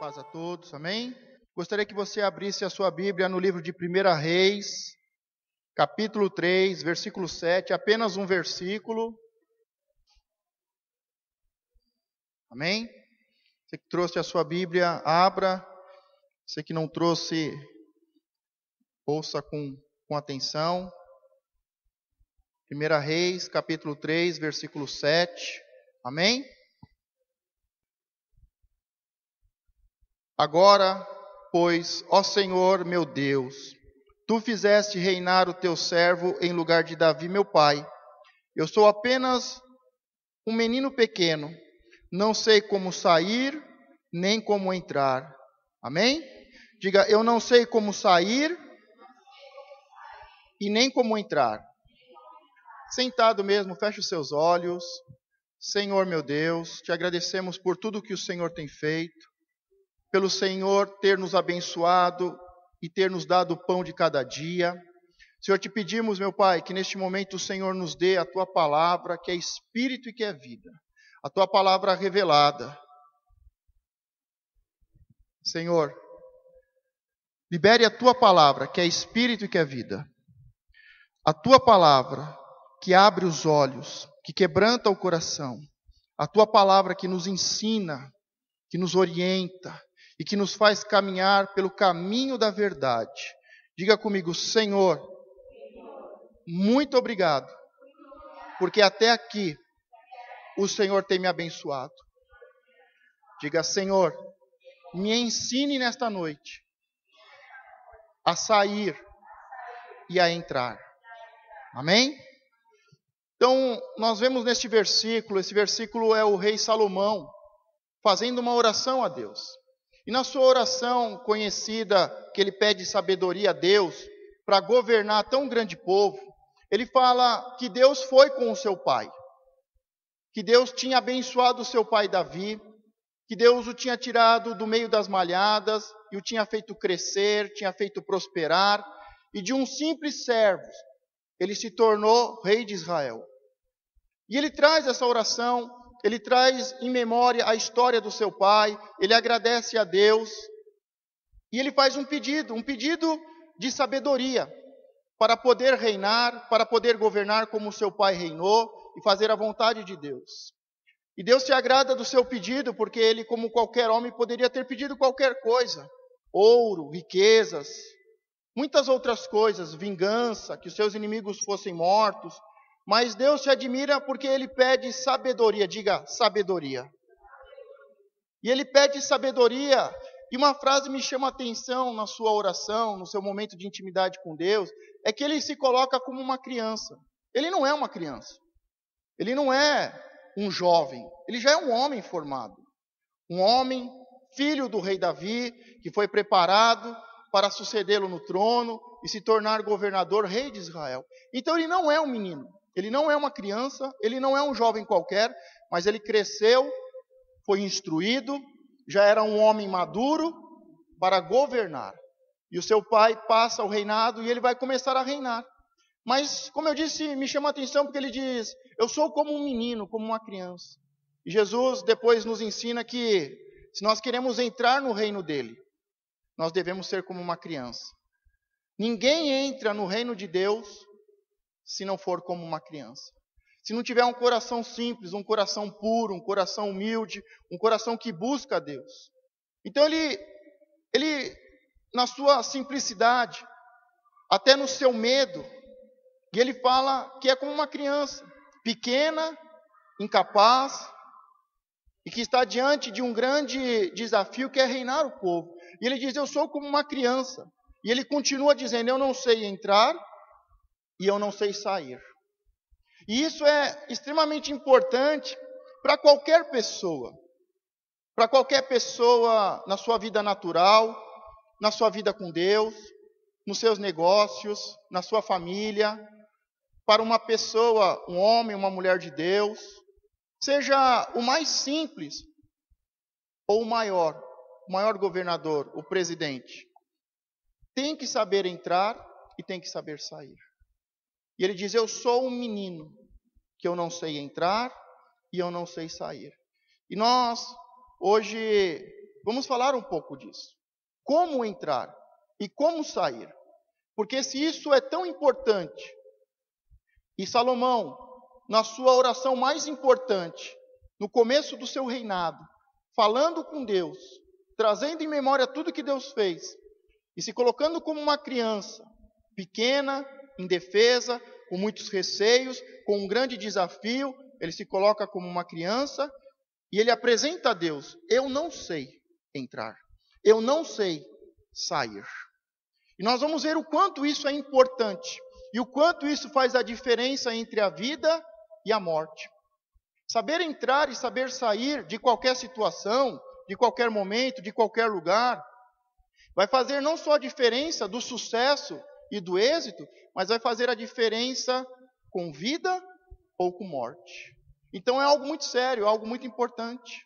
Paz a todos, amém? Gostaria que você abrisse a sua Bíblia no livro de 1 Reis, capítulo 3, versículo 7, apenas um versículo. Amém? Você que trouxe a sua Bíblia, abra. Você que não trouxe, ouça com atenção. 1 Reis, capítulo 3, versículo 7. Amém? Agora, pois, ó Senhor meu Deus, Tu fizeste reinar o Teu servo em lugar de Davi meu pai. Eu sou apenas um menino pequeno, não sei como sair, nem como entrar. Amém? Diga, eu não sei como sair e nem como entrar. Sentado mesmo, feche os seus olhos. Senhor meu Deus, te agradecemos por tudo que o Senhor tem feito, pelo Senhor ter nos abençoado e ter nos dado o pão de cada dia. Senhor, te pedimos, meu Pai, que neste momento o Senhor nos dê a Tua palavra, que é Espírito e que é vida. A Tua palavra revelada. Senhor, libere a Tua palavra, que é Espírito e que é vida. A Tua palavra, que abre os olhos, que quebranta o coração. A Tua palavra que nos ensina, que nos orienta e que nos faz caminhar pelo caminho da verdade. Diga comigo, Senhor, muito obrigado, porque até aqui o Senhor tem me abençoado. Diga, Senhor, me ensine nesta noite a sair e a entrar. Amém? Então, nós vemos neste versículo, esse versículo é o rei Salomão fazendo uma oração a Deus. E na sua oração conhecida, que ele pede sabedoria a Deus para governar tão grande povo, ele fala que Deus foi com o seu pai, que Deus tinha abençoado o seu pai Davi, que Deus o tinha tirado do meio das malhadas e o tinha feito crescer, tinha feito prosperar, e de um simples servo, ele se tornou rei de Israel. E ele traz essa oração, ele traz em memória a história do seu pai, ele agradece a Deus, e ele faz um pedido de sabedoria, para poder reinar, para poder governar como o seu pai reinou, e fazer a vontade de Deus. E Deus se agrada do seu pedido, porque ele, como qualquer homem, poderia ter pedido qualquer coisa, ouro, riquezas, muitas outras coisas, vingança, que os seus inimigos fossem mortos, mas Deus se admira porque ele pede sabedoria, diga sabedoria. E ele pede sabedoria, e uma frase me chama a atenção na sua oração, no seu momento de intimidade com Deus, é que ele se coloca como uma criança. Ele não é uma criança, ele não é um jovem, ele já é um homem formado. Um homem, filho do rei Davi, que foi preparado para sucedê-lo no trono e se tornar governador, rei de Israel. Então ele não é um menino. Ele não é uma criança, ele não é um jovem qualquer, mas ele cresceu, foi instruído, já era um homem maduro para governar. E o seu pai passa o reinado e ele vai começar a reinar. Mas, como eu disse, me chama a atenção porque ele diz, eu sou como um menino, como uma criança. E Jesus depois nos ensina que, se nós queremos entrar no reino dele, nós devemos ser como uma criança. Ninguém entra no reino de Deus se não for como uma criança. Se não tiver um coração simples, um coração puro, um coração humilde, um coração que busca a Deus. Então ele na sua simplicidade, até no seu medo, e ele fala que é como uma criança, pequena, incapaz, e que está diante de um grande desafio que é reinar o povo. E ele diz, eu sou como uma criança. E ele continua dizendo, eu não sei entrar e eu não sei sair. E isso é extremamente importante para qualquer pessoa. Para qualquer pessoa na sua vida natural, na sua vida com Deus, nos seus negócios, na sua família. Para uma pessoa, um homem, uma mulher de Deus, seja o mais simples ou o maior governador, o presidente, tem que saber entrar e tem que saber sair. E ele diz, eu sou um menino, que eu não sei entrar e eu não sei sair. E nós, hoje, vamos falar um pouco disso. Como entrar e como sair. Porque se isso é tão importante, e Salomão, na sua oração mais importante, no começo do seu reinado, falando com Deus, trazendo em memória tudo que Deus fez, e se colocando como uma criança, pequena, indefesa, com muitos receios, com um grande desafio, ele se coloca como uma criança, e ele apresenta a Deus: eu não sei entrar, eu não sei sair. E nós vamos ver o quanto isso é importante, e o quanto isso faz a diferença entre a vida e a morte. Saber entrar e saber sair de qualquer situação, de qualquer momento, de qualquer lugar, vai fazer não só a diferença do sucesso e do êxito, mas vai fazer a diferença com vida ou com morte. Então é algo muito sério, algo muito importante.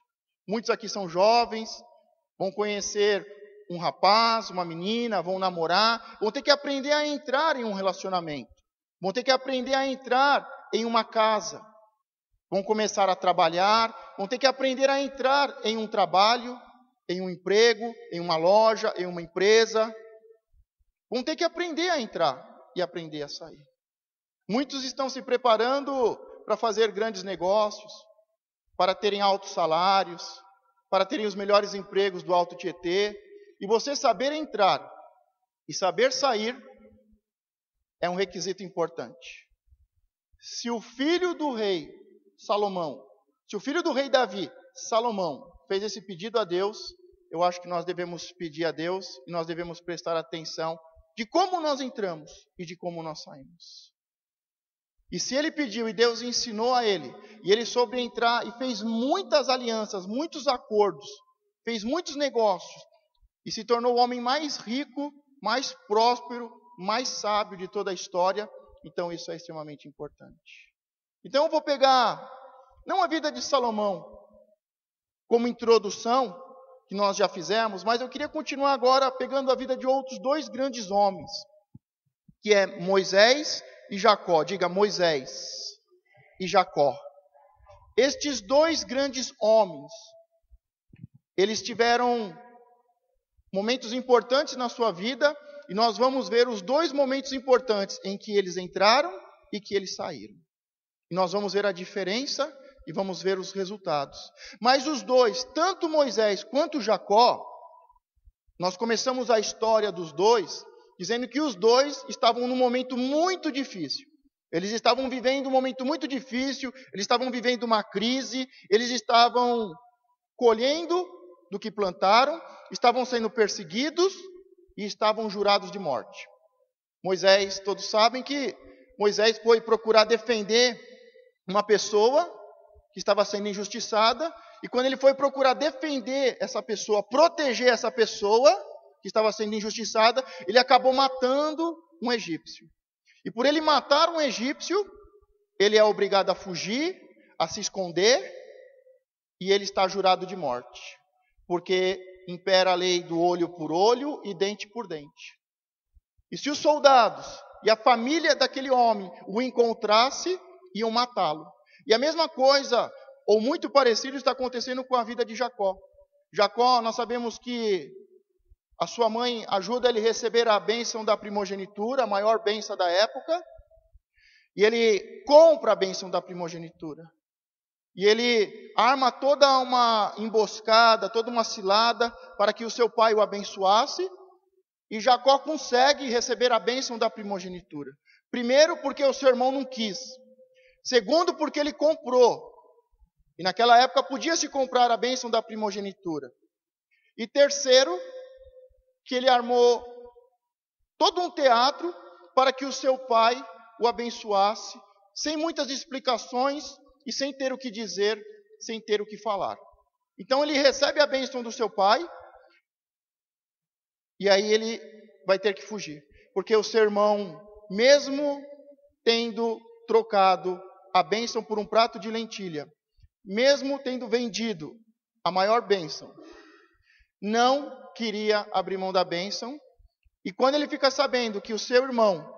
Muitos aqui são jovens, vão conhecer um rapaz, uma menina, vão namorar, vão ter que aprender a entrar em um relacionamento, vão ter que aprender a entrar em uma casa, vão começar a trabalhar, vão ter que aprender a entrar em um trabalho, em um emprego, em uma loja, em uma empresa. Vão ter que aprender a entrar e aprender a sair. Muitos estão se preparando para fazer grandes negócios, para terem altos salários, para terem os melhores empregos do Alto Tietê. E você saber entrar e saber sair é um requisito importante. Se o filho do rei Salomão, se o filho do rei Davi, Salomão, fez esse pedido a Deus, eu acho que nós devemos pedir a Deus e nós devemos prestar atenção de como nós entramos e de como nós saímos. E se ele pediu e Deus ensinou a ele, e ele soube entrar e fez muitas alianças, muitos acordos, fez muitos negócios, e se tornou o homem mais rico, mais próspero, mais sábio de toda a história, então isso é extremamente importante. Então eu vou pegar, não a vida de Salomão como introdução, que nós já fizemos, mas eu queria continuar agora pegando a vida de outros dois grandes homens, que é Moisés e Jacó. Diga, Moisés e Jacó. Estes dois grandes homens, eles tiveram momentos importantes na sua vida, e nós vamos ver os dois momentos importantes em que eles entraram e que eles saíram. E nós vamos ver a diferença e vamos ver os resultados. Mas os dois, tanto Moisés quanto Jacó, nós começamos a história dos dois dizendo que os dois estavam num momento muito difícil. Eles estavam vivendo um momento muito difícil, eles estavam vivendo uma crise, eles estavam colhendo do que plantaram, estavam sendo perseguidos e estavam jurados de morte. Moisés, todos sabem que Moisés foi procurar defender uma pessoa que estava sendo injustiçada, e quando ele foi procurar defender essa pessoa, proteger essa pessoa que estava sendo injustiçada, ele acabou matando um egípcio. E por ele matar um egípcio, ele é obrigado a fugir, a se esconder, e ele está jurado de morte, porque impera a lei do olho por olho e dente por dente. E se os soldados e a família daquele homem o encontrasse, iam matá-lo. E a mesma coisa, ou muito parecido, está acontecendo com a vida de Jacó. Jacó, nós sabemos que a sua mãe ajuda ele a receber a bênção da primogenitura, a maior bênção da época, e ele compra a bênção da primogenitura. E ele arma toda uma emboscada, toda uma cilada, para que o seu pai o abençoasse, e Jacó consegue receber a bênção da primogenitura. Primeiro, porque o seu irmão não quis. Segundo, porque ele comprou. E naquela época podia-se comprar a bênção da primogenitura. E terceiro, que ele armou todo um teatro para que o seu pai o abençoasse, sem muitas explicações e sem ter o que dizer, sem ter o que falar. Então ele recebe a bênção do seu pai, e aí ele vai ter que fugir. Porque o seu irmão, mesmo tendo trocado a bênção por um prato de lentilha, mesmo tendo vendido a maior bênção, não queria abrir mão da bênção. E quando ele fica sabendo que o seu irmão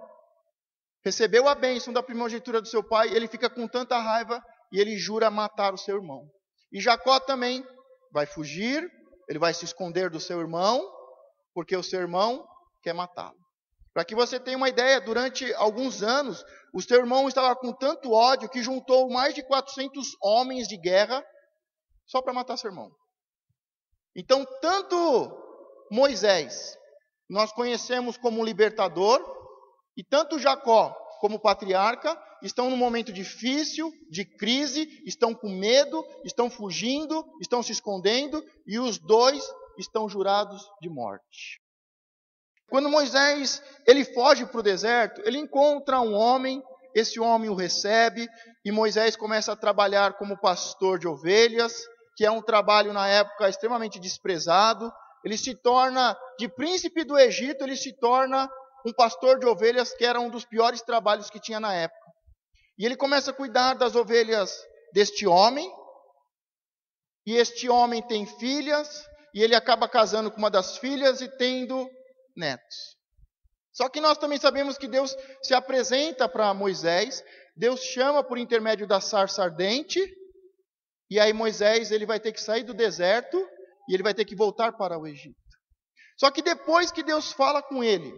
recebeu a bênção da primogenitura do seu pai, ele fica com tanta raiva e ele jura matar o seu irmão. E Jacó também vai fugir, Ele vai se esconder do seu irmão, porque o seu irmão quer matá-lo. Para que você tenha uma ideia, durante alguns anos, o seu irmão estava com tanto ódio que juntou mais de 400 homens de guerra só para matar seu irmão. Então, tanto Moisés, nós conhecemos como libertador, e tanto Jacó como patriarca, estão num momento difícil, de crise, estão com medo, estão fugindo, estão se escondendo, e os dois estão jurados de morte. Quando Moisés ele foge para o deserto, ele encontra um homem, esse homem o recebe, e Moisés começa a trabalhar como pastor de ovelhas, que é um trabalho na época extremamente desprezado. Ele se torna, de príncipe do Egito, ele se torna um pastor de ovelhas, que era um dos piores trabalhos que tinha na época. E ele começa a cuidar das ovelhas deste homem, e este homem tem filhas, e ele acaba casando com uma das filhas e tendo netos. Só que nós também sabemos que Deus se apresenta para Moisés, Deus chama por intermédio da sarça ardente, e aí Moisés ele vai ter que sair do deserto, e ele vai ter que voltar para o Egito. Só que depois que Deus fala com ele,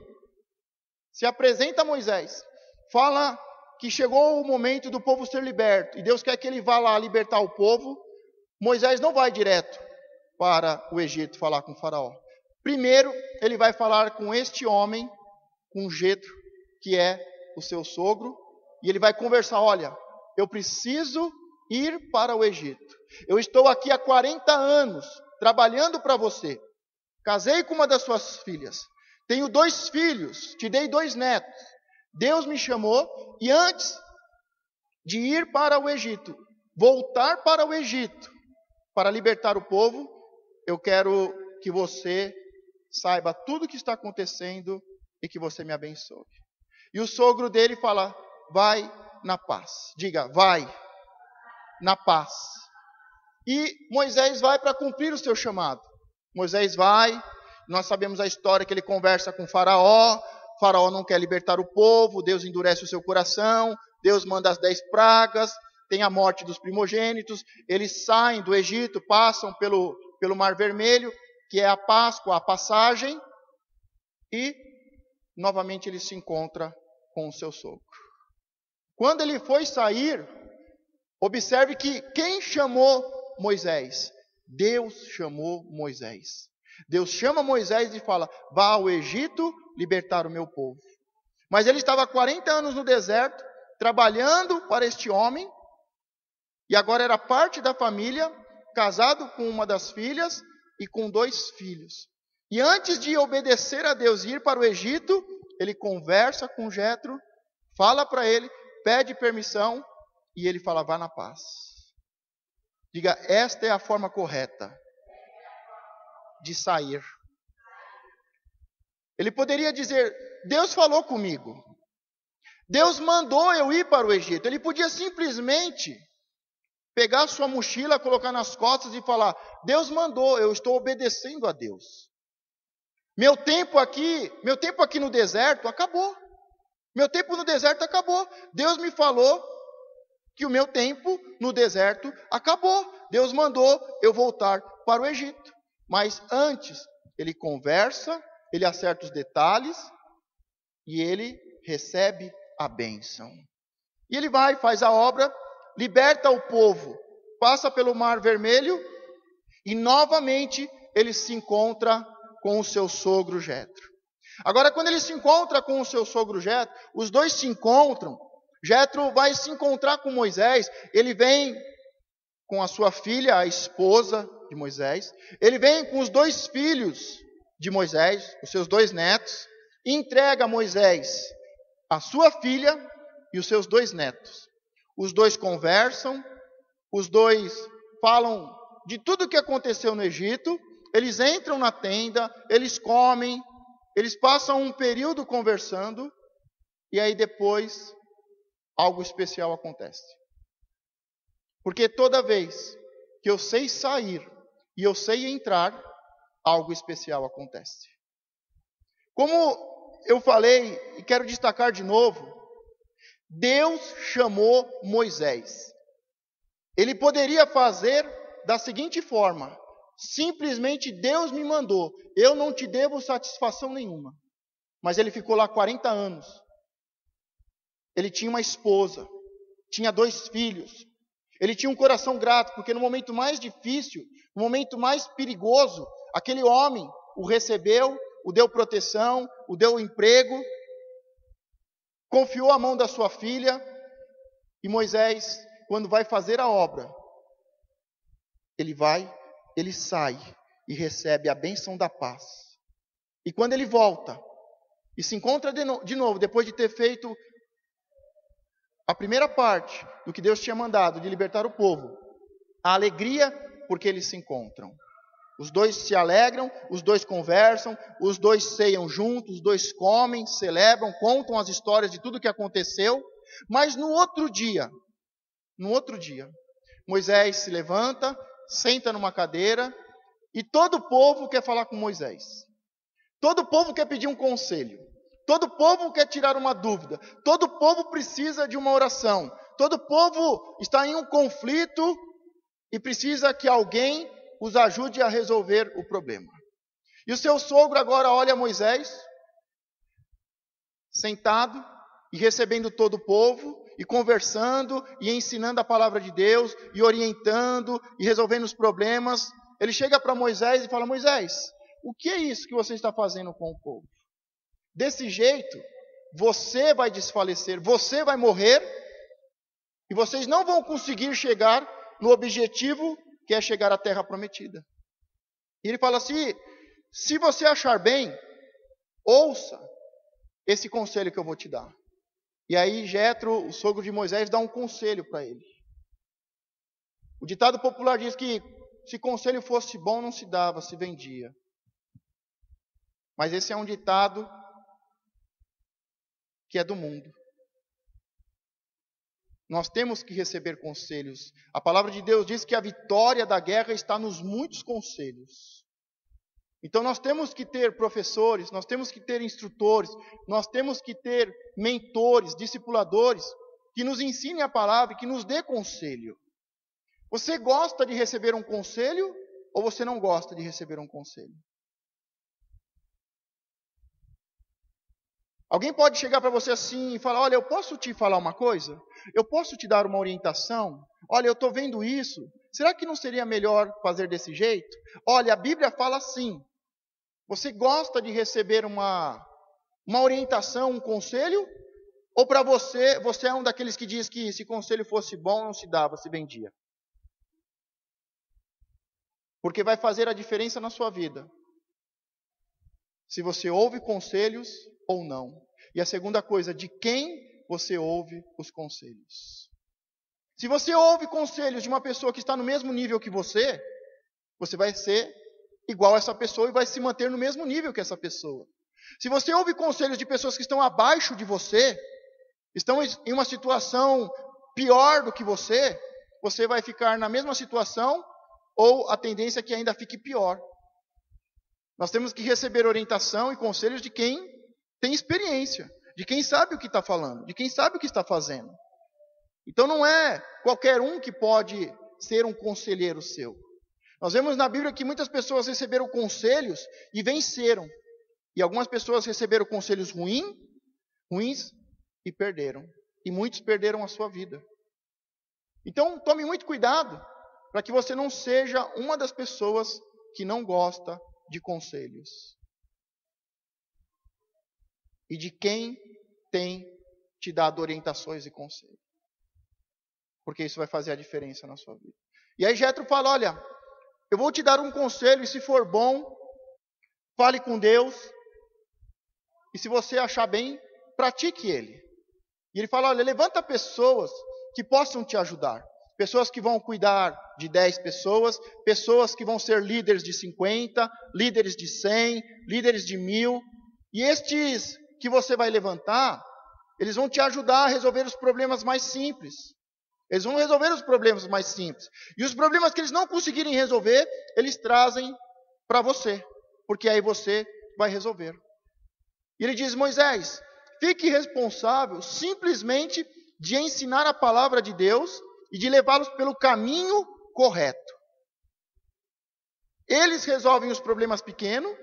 se apresenta a Moisés, fala que chegou o momento do povo ser liberto, e Deus quer que ele vá lá libertar o povo, Moisés não vai direto para o Egito falar com o faraó. Primeiro, ele vai falar com este homem, com Jetro, que é o seu sogro, e ele vai conversar, olha, eu preciso ir para o Egito. Eu estou aqui há 40 anos, trabalhando para você. Casei com uma das suas filhas. Tenho 2 filhos, te dei 2 netos. Deus me chamou e antes de ir para o Egito, voltar para o Egito, para libertar o povo, eu quero que você saiba tudo o que está acontecendo e que você me abençoe. E o sogro dele fala, vai na paz. Diga, vai na paz. E Moisés vai para cumprir o seu chamado. Moisés vai. Nós sabemos a história que ele conversa com Faraó. Faraó não quer libertar o povo. Deus endurece o seu coração. Deus manda as 10 pragas. Tem a morte dos primogênitos. Eles saem do Egito, passam pelo Mar Vermelho, que é a Páscoa, a passagem. E novamente ele se encontra com o seu sogro. Quando ele foi sair, observe que quem chamou Moisés? Deus chamou Moisés. Deus chama Moisés e fala, vá ao Egito libertar o meu povo. Mas ele estava há 40 anos no deserto, trabalhando para este homem, e agora era parte da família, casado com uma das filhas e com 2 filhos. E antes de obedecer a Deus e ir para o Egito, ele conversa com Jetro, fala para ele, pede permissão, e ele fala, vá na paz. Diga, esta é a forma correta de sair. Ele poderia dizer, Deus falou comigo. Deus mandou eu ir para o Egito. Ele podia simplesmente pegar sua mochila, colocar nas costas e falar, Deus mandou, eu estou obedecendo a Deus. Meu tempo aqui no deserto acabou. Meu tempo no deserto acabou. Deus me falou que o meu tempo no deserto acabou. Deus mandou eu voltar para o Egito. Mas antes, ele conversa, ele acerta os detalhes e ele recebe a bênção. E ele vai, faz a obra, liberta o povo, passa pelo Mar Vermelho e novamente ele se encontra com o seu sogro Jetro. Agora, quando ele se encontra com o seu sogro Jetro, os dois se encontram. Jetro vai se encontrar com Moisés, ele vem com a sua filha, a esposa de Moisés, ele vem com os 2 filhos de Moisés, os seus 2 netos, e entrega a Moisés a sua filha e os seus 2 netos. Os 2 conversam, os 2 falam de tudo o que aconteceu no Egito, eles entram na tenda, eles comem, eles passam um período conversando, e aí depois algo especial acontece. Porque toda vez que eu sei sair e eu sei entrar, algo especial acontece. Como eu falei e quero destacar de novo, Deus chamou Moisés. Ele poderia fazer da seguinte forma, Simplesmente Deus me mandou. Eu não te devo satisfação nenhuma. Mas ele ficou lá 40 anos. Ele tinha uma esposa, tinha 2 filhos. Ele tinha um coração grato, porque no momento mais difícil, no momento mais perigoso, aquele homem o recebeu, o deu proteção, o deu emprego, confiou a mão da sua filha. E Moisés, quando vai fazer a obra, ele sai e recebe a bênção da paz. E quando ele volta e se encontra de novo, depois de ter feito a primeira parte do que Deus tinha mandado, de libertar o povo, a alegria porque eles se encontram. Os 2 se alegram, os 2 conversam, os 2 ceiam juntos, os 2 comem, celebram, contam as histórias de tudo o que aconteceu. Mas no outro dia, Moisés se levanta, senta numa cadeira e todo o povo quer falar com Moisés. Todo o povo quer pedir um conselho. Todo o povo quer tirar uma dúvida. Todo o povo precisa de uma oração. Todo o povo está em um conflito e precisa que alguém os ajude a resolver o problema. E o seu sogro agora olha Moisés, sentado e recebendo todo o povo, e conversando, e ensinando a palavra de Deus, e orientando, e resolvendo os problemas. Ele chega para Moisés e fala: Moisés, o que é isso que você está fazendo com o povo? Desse jeito, você vai desfalecer, você vai morrer, e vocês não vão conseguir chegar no objetivo que é chegar à terra prometida. E ele fala assim: se você achar bem, ouça esse conselho que eu vou te dar. E aí Jetro, o sogro de Moisés, dá um conselho para ele. O ditado popular diz que se conselho fosse bom, não se dava, se vendia. Mas esse é um ditado que é do mundo. Nós temos que receber conselhos. A palavra de Deus diz que a vitória da guerra está nos muitos conselhos. Então nós temos que ter professores, nós temos que ter instrutores, nós temos que ter mentores, discipuladores, que nos ensinem a palavra e que nos dê conselho. Você gosta de receber um conselho ou você não gosta de receber um conselho? Alguém pode chegar para você assim e falar: olha, eu posso te falar uma coisa? Eu posso te dar uma orientação? Olha, eu estou vendo isso. Será que não seria melhor fazer desse jeito? Olha, a Bíblia fala assim. Você gosta de receber uma orientação, um conselho? Ou para você é um daqueles que diz que se conselho fosse bom, não se dava, se vendia? Porque vai fazer a diferença na sua vida. Se você ouve conselhos ou não. E a segunda coisa, de quem você ouve os conselhos. Se você ouve conselhos de uma pessoa que está no mesmo nível que você vai ser igual a essa pessoa e vai se manter no mesmo nível que essa pessoa. Se você ouve conselhos de pessoas que estão abaixo de você, estão em uma situação pior do que você vai ficar na mesma situação ou a tendência é que ainda fique pior. Nós temos que receber orientação e conselhos de quem tem experiência, de quem sabe o que está falando, de quem sabe o que está fazendo. Então não é qualquer um que pode ser um conselheiro seu. Nós vemos na Bíblia que muitas pessoas receberam conselhos e venceram. E algumas pessoas receberam conselhos ruins e perderam. E muitos perderam a sua vida. Então tome muito cuidado para que você não seja uma das pessoas que não gosta de conselhos. E de quem tem te dado orientações e conselhos. Porque isso vai fazer a diferença na sua vida. E aí Jetro fala: olha, eu vou te dar um conselho e se for bom, fale com Deus. E se você achar bem, pratique ele. E ele fala: olha, levanta pessoas que possam te ajudar. Pessoas que vão cuidar de 10 pessoas, pessoas que vão ser líderes de 50, líderes de 100, líderes de 1000. E estes que você vai levantar, eles vão te ajudar a resolver os problemas mais simples. Eles vão resolver os problemas mais simples. E os problemas que eles não conseguirem resolver, eles trazem para você. Porque aí você vai resolver. E ele diz: Moisés, fique responsável simplesmente de ensinar a palavra de Deus e de levá-los pelo caminho correto. Eles resolvem os problemas pequenos,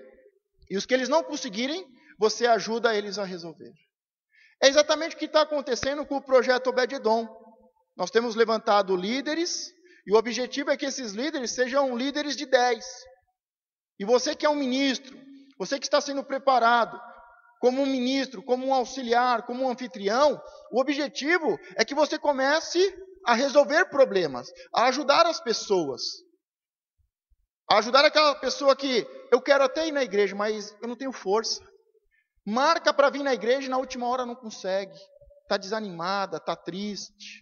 e os que eles não conseguirem, você ajuda eles a resolver. É exatamente o que está acontecendo com o projeto Obed-Edom. Nós temos levantado líderes, e o objetivo é que esses líderes sejam líderes de 10. E você que é um ministro, você que está sendo preparado como um ministro, como um auxiliar, como um anfitrião, o objetivo é que você comece a resolver problemas, a ajudar as pessoas. A ajudar aquela pessoa que eu quero até ir na igreja, mas eu não tenho força. Marca para vir na igreja e na última hora não consegue. Está desanimada, está triste.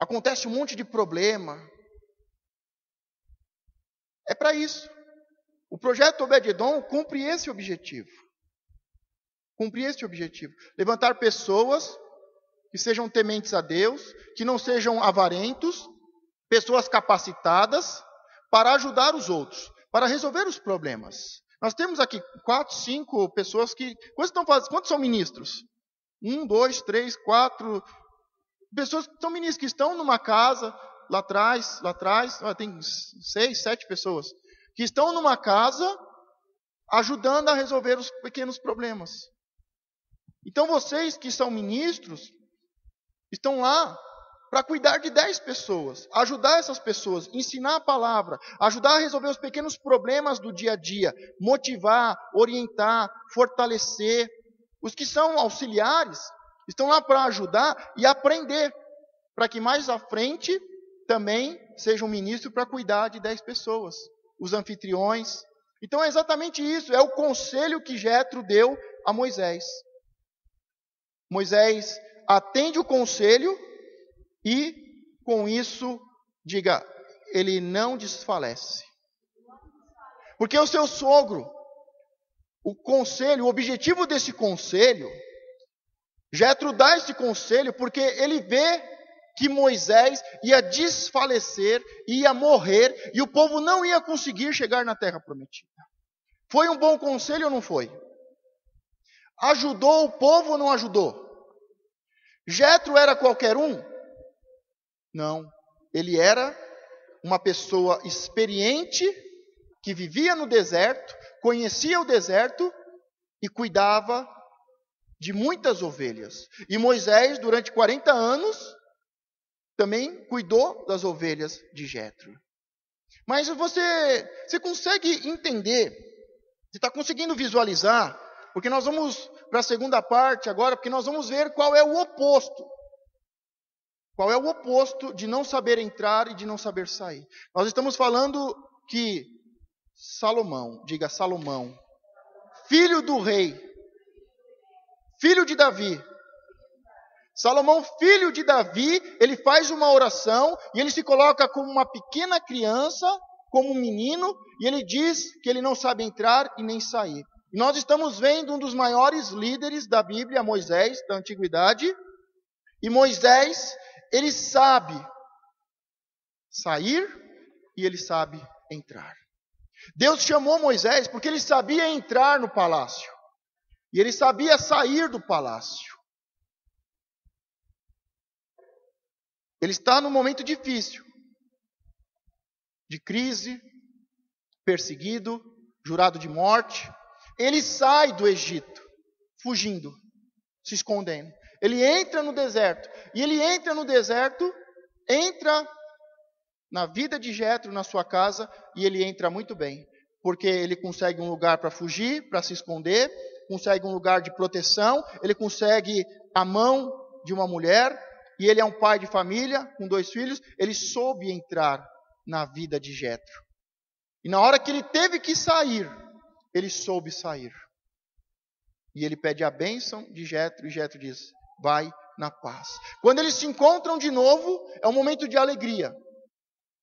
Acontece um monte de problema. É para isso. O projeto Obed-Edom cumpre esse objetivo. Cumprir esse objetivo. Levantar pessoas que sejam tementes a Deus, que não sejam avarentos, pessoas capacitadas para ajudar os outros, para resolver os problemas. Nós temos aqui 4, 5 pessoas que... Quantos são ministros? 1, 2, 3, 4... Pessoas que são ministros, que estão numa casa, lá atrás, tem 6, 7 pessoas, que estão numa casa ajudando a resolver os pequenos problemas. Então vocês que são ministros, estão lá para cuidar de 10 pessoas, ajudar essas pessoas, ensinar a palavra, ajudar a resolver os pequenos problemas do dia a dia, motivar, orientar, fortalecer. Os que são auxiliares estão lá para ajudar e aprender, para que mais à frente também seja um ministro para cuidar de 10 pessoas, os anfitriões. Então é exatamente isso, é o conselho que Jetro deu a Moisés. Moisés atende o conselho e, com isso, diga, ele não desfalece. Porque o seu sogro, o conselho, o objetivo desse conselho, Jetro dá esse conselho porque ele vê que Moisés ia desfalecer, ia morrer, e o povo não ia conseguir chegar na terra prometida. Foi um bom conselho ou não foi? Ajudou o povo ou não ajudou? Jetro era qualquer um? Não. Ele era uma pessoa experiente, que vivia no deserto, conhecia o deserto e cuidava de muitas ovelhas. E Moisés, durante 40 anos, também cuidou das ovelhas de Jetro. Mas você consegue entender, você está conseguindo visualizar, porque nós vamos para a segunda parte agora, porque nós vamos ver qual é o oposto. Qual é o oposto de não saber entrar e de não saber sair. Nós estamos falando que Salomão, diga Salomão, filho do rei, filho de Davi. Salomão, filho de Davi, ele faz uma oração e ele se coloca como uma pequena criança, como um menino, e ele diz que ele não sabe entrar e nem sair. E nós estamos vendo um dos maiores líderes da Bíblia, Moisés, da antiguidade, e Moisés, ele sabe sair e ele sabe entrar. Deus chamou Moisés porque ele sabia entrar no palácio e ele sabia sair do palácio. Ele está num momento difícil, de crise, perseguido, jurado de morte. Ele sai do Egito, fugindo, se escondendo. Ele entra no deserto. E ele entra no deserto, entra na vida de Jetro, na sua casa, e ele entra muito bem. Porque ele consegue um lugar para fugir, para se esconder, consegue um lugar de proteção, ele consegue a mão de uma mulher, e ele é um pai de família, com 2 filhos, ele soube entrar na vida de Jetro. E na hora que ele teve que sair, ele soube sair. E ele pede a bênção de Jetro, e Jetro diz, vai na paz. Quando eles se encontram de novo, é um momento de alegria.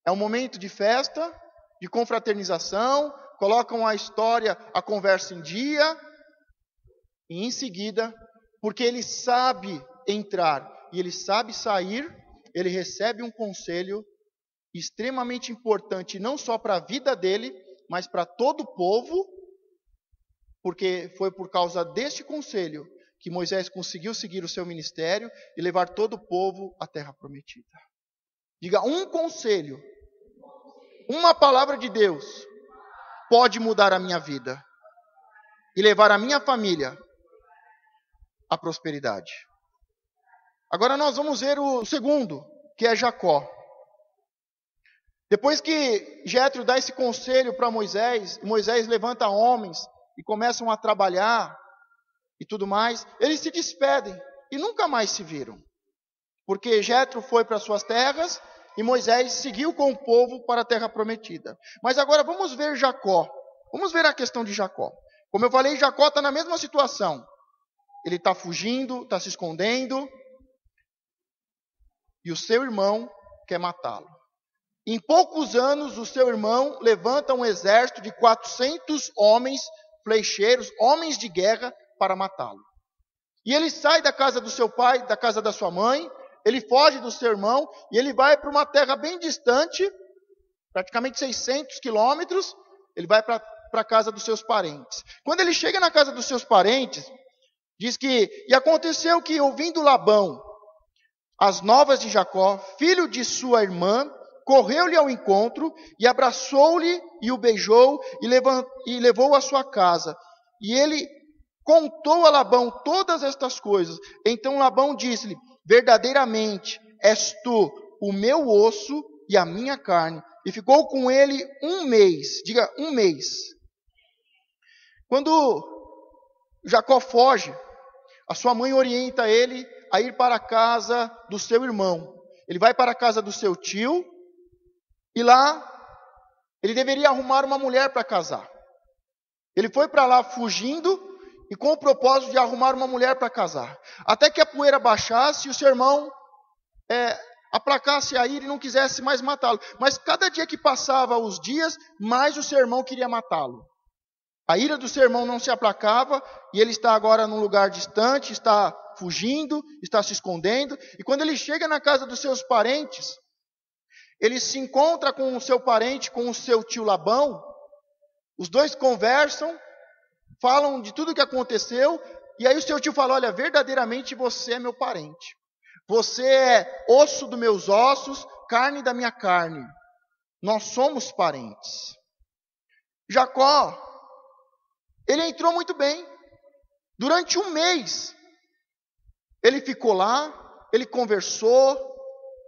É um momento de festa, de confraternização, colocam a história, a conversa em dia, e em seguida, porque ele sabe entrar e ele sabe sair, ele recebe um conselho extremamente importante, não só para a vida dele, mas para todo o povo, porque foi por causa deste conselho que Moisés conseguiu seguir o seu ministério e levar todo o povo à terra prometida. Diga, um conselho uma palavra de Deus pode mudar a minha vida e levar a minha família à prosperidade. Agora nós vamos ver o segundo, que é Jacó. Depois que Jetro dá esse conselho para Moisés, e Moisés levanta homens e começam a trabalhar e tudo mais, eles se despedem e nunca mais se viram. Porque Jetro foi para suas terras e Moisés seguiu com o povo para a terra prometida. Mas agora vamos ver Jacó. Vamos ver a questão de Jacó. Como eu falei, Jacó está na mesma situação. Ele está fugindo, está se escondendo. E o seu irmão quer matá-lo. Em poucos anos, o seu irmão levanta um exército de 400 homens flecheiros, homens de guerra, para matá-lo. E ele sai da casa do seu pai, da casa da sua mãe, ele foge do seu irmão e ele vai para uma terra bem distante, praticamente 600 quilômetros, ele vai para a casa dos seus parentes. Quando ele chega na casa dos seus parentes, diz que, e aconteceu que, ouvindo Labão as novas de Jacó, filho de sua irmã, correu-lhe ao encontro e abraçou-lhe e o beijou e levou à sua casa. E ele contou a Labão todas estas coisas. Então Labão disse-lhe: verdadeiramente és tu o meu osso e a minha carne. E ficou com ele 1 mês. Diga, 1 mês. Quando Jacó foge, a sua mãe orienta ele a ir para a casa do seu irmão. Ele vai para a casa do seu tio e lá ele deveria arrumar uma mulher para casar. Ele foi para lá fugindo e com o propósito de arrumar uma mulher para casar. Até que a poeira baixasse e o seu irmão aplacasse a ira e não quisesse mais matá-lo. Mas cada dia que passava os dias, mais o seu irmão queria matá-lo. A ira do seu irmão não se aplacava e ele está agora num lugar distante, está fugindo, está se escondendo. E quando ele chega na casa dos seus parentes, ele se encontra com o seu parente, com o seu tio Labão. Os dois conversam, falam de tudo o que aconteceu. E aí o seu tio fala: olha, verdadeiramente você é meu parente. Você é osso dos meus ossos, carne da minha carne. Nós somos parentes. Jacó, ele entrou muito bem. Durante 1 mês, ele ficou lá, ele conversou,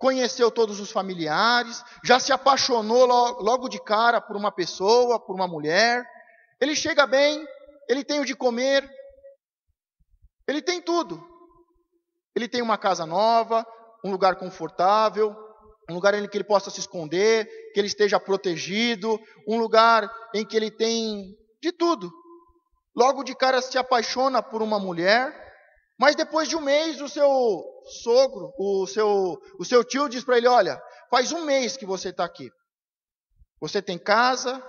conheceu todos os familiares, já se apaixonou logo de cara por uma pessoa, por uma mulher. Ele chega bem, ele tem o de comer, ele tem tudo. Ele tem uma casa nova, um lugar confortável, um lugar em que ele possa se esconder, que ele esteja protegido, um lugar em que ele tem de tudo. Logo de cara se apaixona por uma mulher, mas depois de 1 mês o seu sogro, o seu tio diz para ele: olha, faz 1 mês que você está aqui. Você tem casa,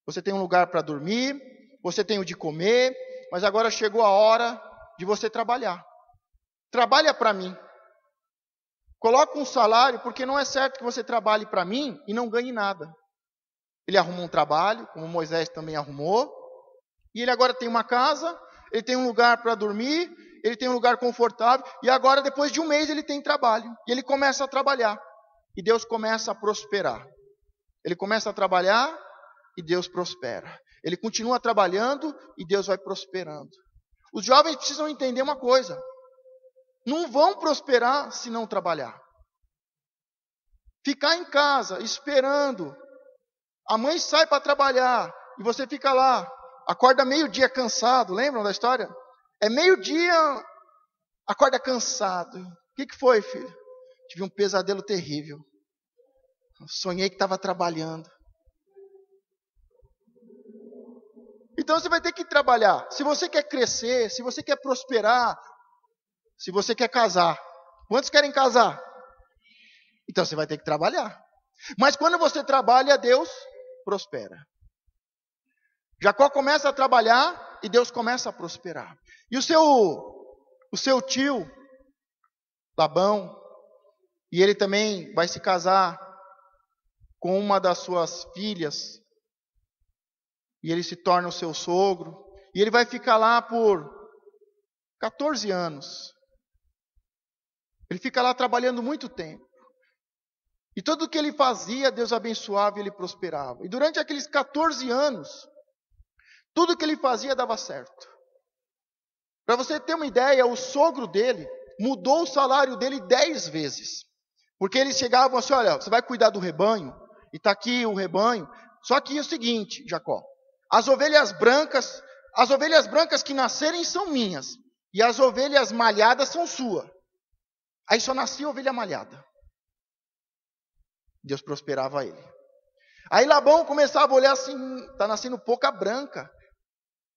você tem um lugar para dormir, você tem o de comer, mas agora chegou a hora de você trabalhar. Trabalha para mim. Coloca um salário, porque não é certo que você trabalhe para mim e não ganhe nada. Ele arrumou um trabalho, como Moisés também arrumou, e ele agora tem uma casa, ele tem um lugar para dormir, ele tem um lugar confortável, e agora depois de 1 mês ele tem trabalho, e ele começa a trabalhar, e Deus começa a prosperar. Ele começa a trabalhar e Deus prospera. Ele continua trabalhando e Deus vai prosperando. Os jovens precisam entender uma coisa: não vão prosperar se não trabalhar. Ficar em casa esperando, a mãe sai para trabalhar e você fica lá, acorda meio-dia cansado, lembram da história? É meio-dia, acorda cansado. O que foi, filho? Tive um pesadelo terrível. Sonhei que estava trabalhando. Então você vai ter que trabalhar. Se você quer crescer, se você quer prosperar, se você quer casar. Quantos querem casar? Então você vai ter que trabalhar. Mas quando você trabalha, Deus prospera. Jacó começa a trabalhar e Deus começa a prosperar. E o seu tio, Labão, e ele também vai se casar com uma das suas filhas. E ele se torna o seu sogro. E ele vai ficar lá por 14 anos. Ele fica lá trabalhando muito tempo. E tudo o que ele fazia, Deus abençoava e ele prosperava. E durante aqueles 14 anos, tudo que ele fazia dava certo. Para você ter uma ideia, o sogro dele mudou o salário dele 10 vezes. Porque eles chegavam assim, olha, você vai cuidar do rebanho, e está aqui o rebanho. Só que é o seguinte, Jacó, as ovelhas brancas que nascerem são minhas, e as ovelhas malhadas são suas. Aí só nascia ovelha malhada. Deus prosperava ele. Aí Labão começava a olhar assim, está nascendo pouca branca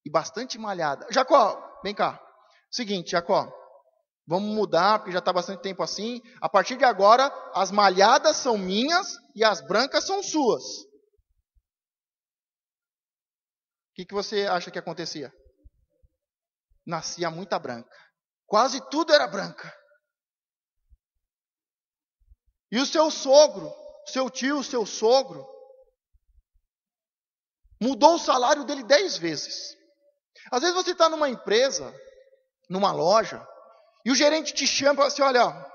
e bastante malhada. Jacó, vem cá. Seguinte, Jacó, vamos mudar, porque já está bastante tempo assim. A partir de agora, as malhadas são minhas e as brancas são suas. O que você acha que acontecia? Nascia muita branca. Quase tudo era branca. E o seu sogro, seu tio, seu sogro, mudou o salário dele 10 vezes. Às vezes você está numa empresa, numa loja, e o gerente te chama e fala assim, olha,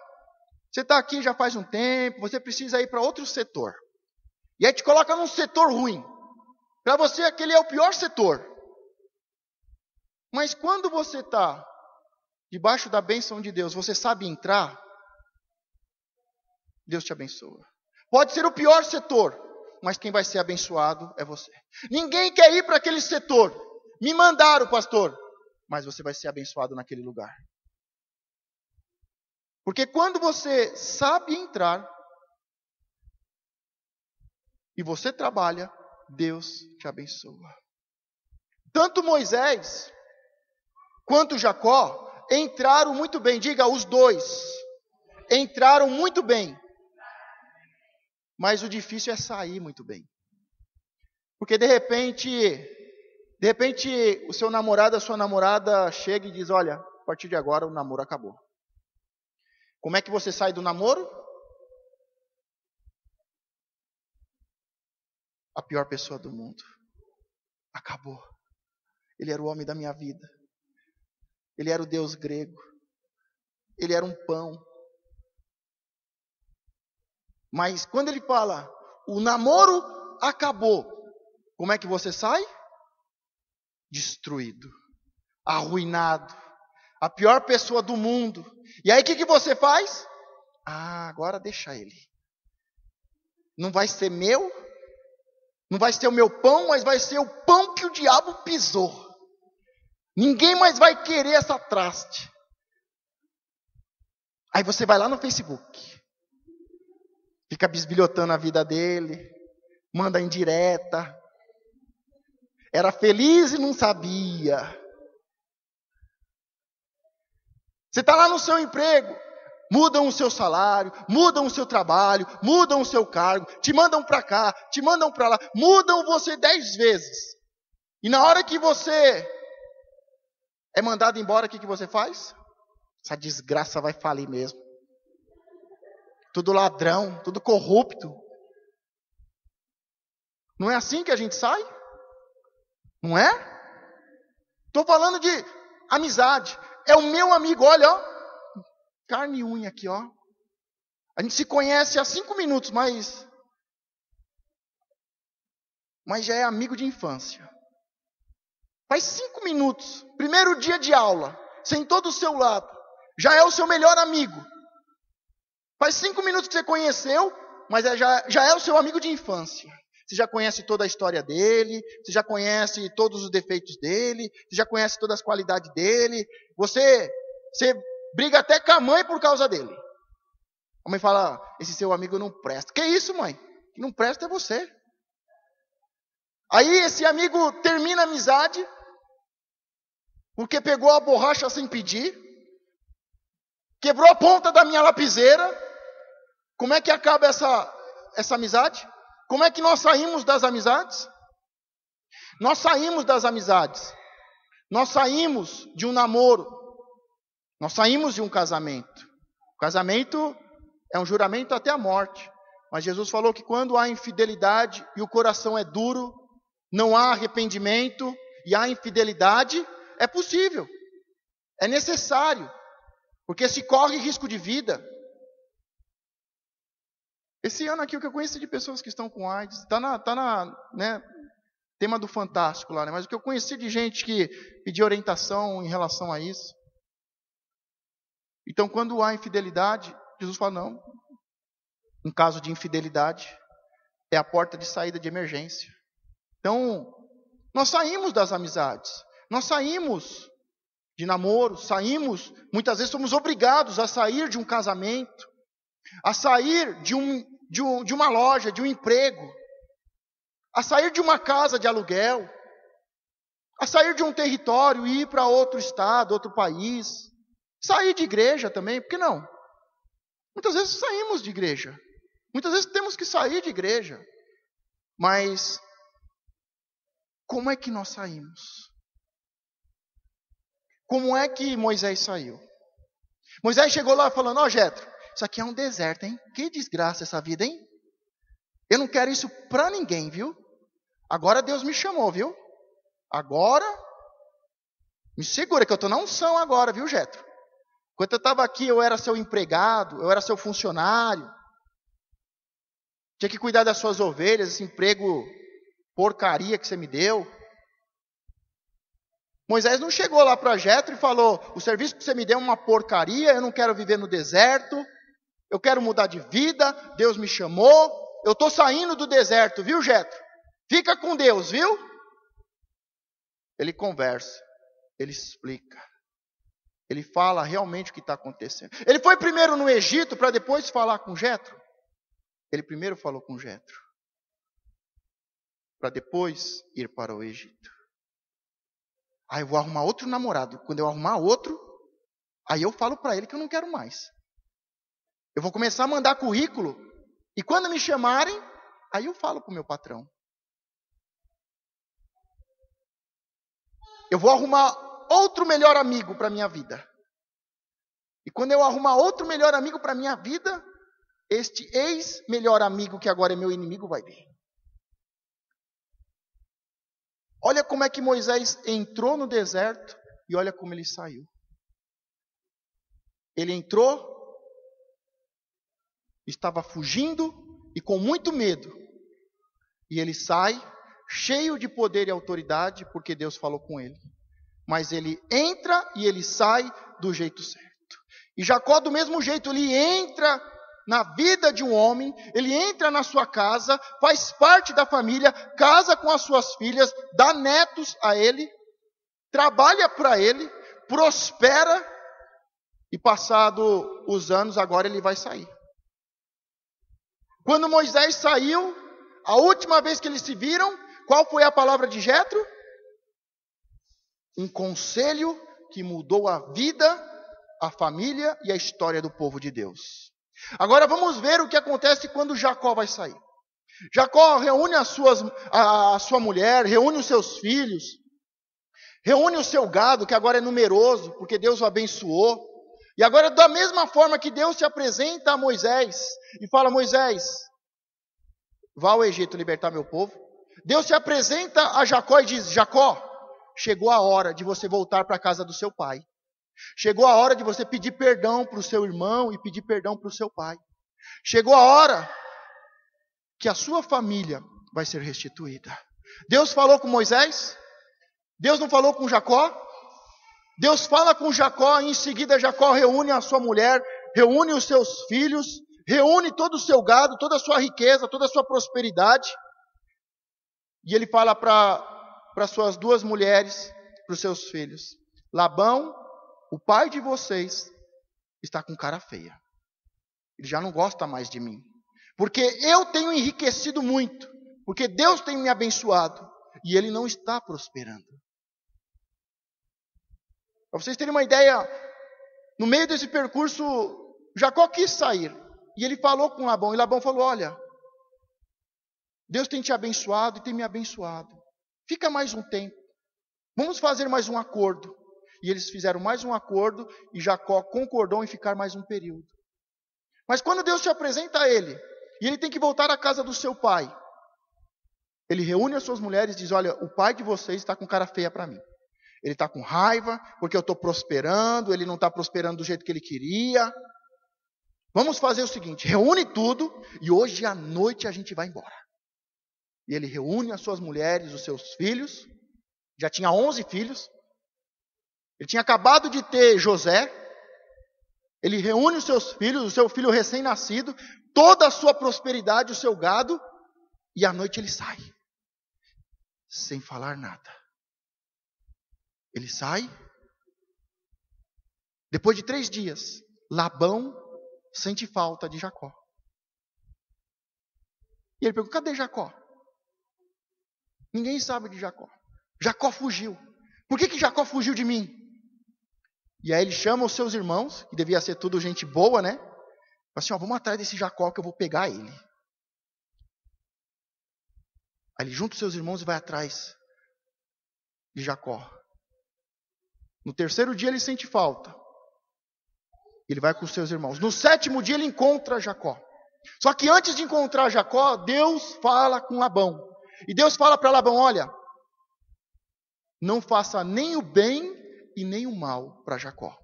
você está aqui já faz um tempo, você precisa ir para outro setor. E aí te coloca num setor ruim. Para você aquele é o pior setor. Mas quando você está debaixo da bênção de Deus, você sabe entrar, Deus te abençoa. Pode ser o pior setor, mas quem vai ser abençoado é você. Ninguém quer ir para aquele setor. Me mandaram, pastor. Mas você vai ser abençoado naquele lugar. Porque quando você sabe entrar, e você trabalha, Deus te abençoa. Tanto Moisés, quanto Jacó, entraram muito bem. Diga, os dois. Entraram muito bem. Mas o difícil é sair muito bem. Porque de repente o seu namorado, a sua namorada chega e diz, olha, a partir de agora o namoro acabou. Como é que você sai do namoro? A pior pessoa do mundo. Acabou. Ele era o homem da minha vida. Ele era o Deus grego. Ele era um pão. Mas quando ele fala, o namoro acabou, como é que você sai? Destruído, arruinado, a pior pessoa do mundo. E aí o que você faz? Agora deixa ele. Não vai ser meu, não vai ser o meu pão, mas vai ser o pão que o diabo pisou. Ninguém mais vai querer essa traste. Aí você vai lá no Facebook. Fica bisbilhotando a vida dele, manda indireta. Era feliz e não sabia. Você está lá no seu emprego, mudam o seu salário, mudam o seu trabalho, mudam o seu cargo, te mandam para cá, te mandam para lá, mudam você 10 vezes. E na hora que você é mandado embora, o que você faz? Essa desgraça vai falir mesmo. Tudo ladrão, tudo corrupto. Não é assim que a gente sai? Não é? Estou falando de amizade. É o meu amigo, olha, ó, carne e unha aqui, ó. A gente se conhece há 5 minutos, mas já é amigo de infância. Faz 5 minutos, primeiro dia de aula, sentou do seu lado, já é o seu melhor amigo. Faz 5 minutos que você conheceu, mas já é o seu amigo de infância. Você já conhece toda a história dele, você já conhece todos os defeitos dele, você já conhece todas as qualidades dele. Você briga até com a mãe por causa dele. A mãe fala, esse seu amigo não presta. Que isso, mãe? Que não presta é você. Aí esse amigo termina a amizade, porque pegou a borracha sem pedir, quebrou a ponta da minha lapiseira. Como é que acaba essa amizade? Como é que nós saímos das amizades? Nós saímos das amizades. Nós saímos de um namoro. Nós saímos de um casamento. O casamento é um juramento até a morte. Mas Jesus falou que quando há infidelidade e o coração é duro, não há arrependimento e há infidelidade, é possível. É necessário. Porque se corre risco de vida. Esse ano aqui, o que eu conheci de pessoas que estão com AIDS, tá na né, tema do Fantástico lá, né? Mas o que eu conheci de gente que pediu orientação em relação a isso. Então, quando há infidelidade, Jesus fala, não, em caso de infidelidade, é a porta de saída de emergência. Então, nós saímos das amizades, nós saímos de namoro, saímos, muitas vezes somos obrigados a sair de um casamento, a sair de uma loja, de um emprego, a sair de uma casa de aluguel, a sair de um território e ir para outro estado, outro país, sair de igreja também, por que não? Muitas vezes saímos de igreja, muitas vezes temos que sair de igreja, mas como é que nós saímos? Como é que Moisés saiu? Moisés chegou lá falando, ó Jetro, isso aqui é um deserto, hein? Que desgraça essa vida, hein? Eu não quero isso para ninguém, viu? Agora Deus me chamou, viu? Agora, me segura que eu estou na unção agora, viu, Jetro? Enquanto eu estava aqui, eu era seu empregado, eu era seu funcionário. Tinha que cuidar das suas ovelhas, esse emprego porcaria que você me deu. Moisés não chegou lá para Jetro e falou, o serviço que você me deu é uma porcaria, eu não quero viver no deserto, eu quero mudar de vida, Deus me chamou, eu estou saindo do deserto, viu, Jetro? Fica com Deus, viu? Ele conversa, ele explica, ele fala realmente o que está acontecendo. Ele foi primeiro no Egito para depois falar com Jetro? Ele primeiro falou com Jetro, para depois ir para o Egito. Eu vou arrumar outro namorado. Quando eu arrumar outro, aí eu falo para ele que eu não quero mais. Eu vou começar a mandar currículo. E quando me chamarem, aí eu falo para o meu patrão. Eu vou arrumar outro melhor amigo para a minha vida. E quando eu arrumar outro melhor amigo para a minha vida, este ex-melhor amigo, que agora é meu inimigo, vai vir. Olha como é que Moisés entrou no deserto e olha como ele saiu. Ele entrou, estava fugindo e com muito medo. E ele sai, cheio de poder e autoridade, porque Deus falou com ele. Mas ele entra e ele sai do jeito certo. E Jacó, do mesmo jeito, ele entra na vida de um homem, ele entra na sua casa, faz parte da família, casa com as suas filhas, dá netos a ele, trabalha para ele, prospera, e passado os anos, agora ele vai sair. Quando Moisés saiu, a última vez que eles se viram, qual foi a palavra de Jetro? Um conselho que mudou a vida, a família e a história do povo de Deus. Agora vamos ver o que acontece quando Jacó vai sair. Jacó reúne a sua mulher, reúne os seus filhos, reúne o seu gado, que agora é numeroso, porque Deus o abençoou. E agora, da mesma forma que Deus se apresenta a Moisés e fala, Moisés, vá ao Egito libertar meu povo. Deus se apresenta a Jacó e diz, Jacó, chegou a hora de você voltar para a casa do seu pai. Chegou a hora de você pedir perdão para o seu irmão e pedir perdão para o seu pai. Chegou a hora que a sua família vai ser restituída. Deus falou com Moisés? Deus não falou com Jacó? Deus fala com Jacó, e em seguida Jacó reúne a sua mulher, reúne os seus filhos, reúne todo o seu gado, toda a sua riqueza, toda a sua prosperidade. E ele fala para suas duas mulheres, para os seus filhos, Labão, o pai de vocês, está com cara feia. Ele já não gosta mais de mim. Porque eu tenho enriquecido muito. Porque Deus tem me abençoado. E ele não está prosperando. Para vocês terem uma ideia, no meio desse percurso, Jacó quis sair. E ele falou com Labão. E Labão falou, olha, Deus tem te abençoado e tem me abençoado. Fica mais um tempo. Vamos fazer mais um acordo. E eles fizeram mais um acordo e Jacó concordou em ficar mais um período. Mas quando Deus se apresenta a ele, e ele tem que voltar à casa do seu pai, ele reúne as suas mulheres e diz, olha, o pai de vocês está com cara feia para mim. Ele está com raiva porque eu estou prosperando, ele não está prosperando do jeito que ele queria. vamos fazer o seguinte, reúne tudo e hoje à noite a gente vai embora. E ele reúne as suas mulheres, os seus filhos, já tinha 11 filhos, ele tinha acabado de ter José, ele reúne os seus filhos, o seu filho recém-nascido, toda a sua prosperidade, o seu gado, e à noite ele sai, sem falar nada. Ele sai, depois de 3 dias, Labão sente falta de Jacó. E ele pergunta, cadê Jacó? Ninguém sabe de Jacó. Jacó fugiu. Por que Jacó fugiu de mim? E aí ele chama os seus irmãos, que devia ser tudo gente boa, né? Fala assim, vamos atrás desse Jacó que eu vou pegar ele. Aí ele junta os seus irmãos e vai atrás de Jacó. No 3º dia ele sente falta. Ele vai com os seus irmãos. No 7º dia ele encontra Jacó. Só que antes de encontrar Jacó, Deus fala com Labão. E Deus fala para Labão, olha, não faça nem o bem e nem o mal para Jacó.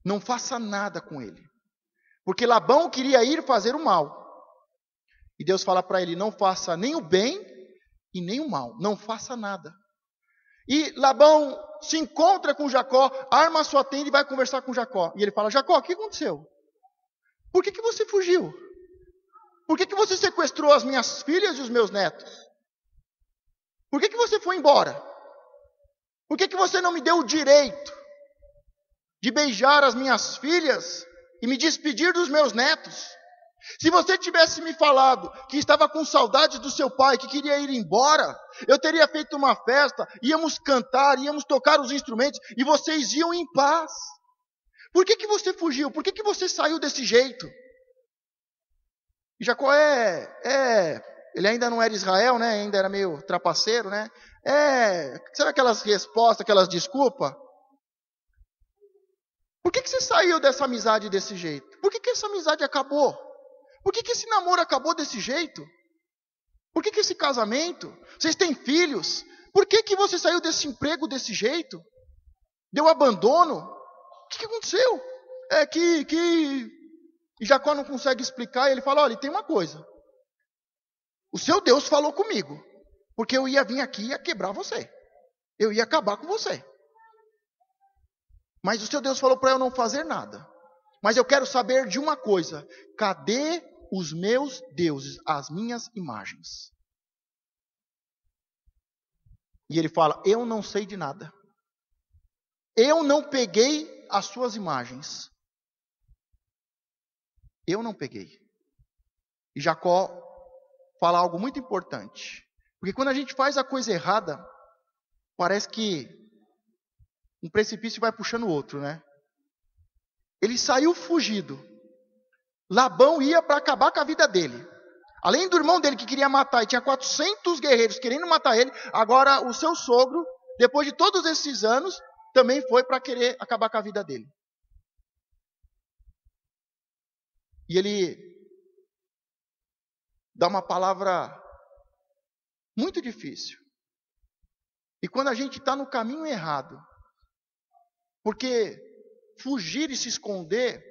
Não faça nada com ele. Porque Labão queria ir fazer o mal. E Deus fala para ele, não faça nem o bem e nem o mal. Não faça nada. E Labão se encontra com Jacó, arma a sua tenda e vai conversar com Jacó. E ele fala, Jacó, o que aconteceu? Por que você fugiu? Por que você sequestrou as minhas filhas e os meus netos? Por que você foi embora? Por que você não me deu o direito de beijar as minhas filhas e me despedir dos meus netos? Se você tivesse me falado que estava com saudade do seu pai, que queria ir embora, eu teria feito uma festa, íamos cantar, íamos tocar os instrumentos e vocês iam em paz. Por que você fugiu? Por que você saiu desse jeito? E Jacó ele ainda não era Israel, né? Ainda era meio trapaceiro, né? Sabe aquelas respostas, aquelas desculpas? Por que você saiu dessa amizade desse jeito? Por que essa amizade acabou? Por que esse namoro acabou desse jeito? Por que esse casamento? Vocês têm filhos? Por que você saiu desse emprego desse jeito? Deu abandono? O que aconteceu? E Jacó não consegue explicar, e ele fala, olha, tem uma coisa. O seu Deus falou comigo, porque eu ia vir aqui e ia quebrar você. Eu ia acabar com você. Mas o seu Deus falou para eu não fazer nada. Mas eu quero saber de uma coisa. Cadê os meus deuses, as minhas imagens? E ele fala, eu não sei de nada. Eu não peguei as suas imagens. Eu não peguei. E Jacó fala algo muito importante. Porque quando a gente faz a coisa errada, parece que um precipício vai puxando o outro, né? Ele saiu fugido. Labão ia para acabar com a vida dele. Além do irmão dele que queria matar, e tinha 400 guerreiros querendo matar ele, agora o seu sogro, depois de todos esses anos, também foi para querer acabar com a vida dele. E ele dá uma palavra muito difícil. E quando a gente está no caminho errado, porque fugir e se esconder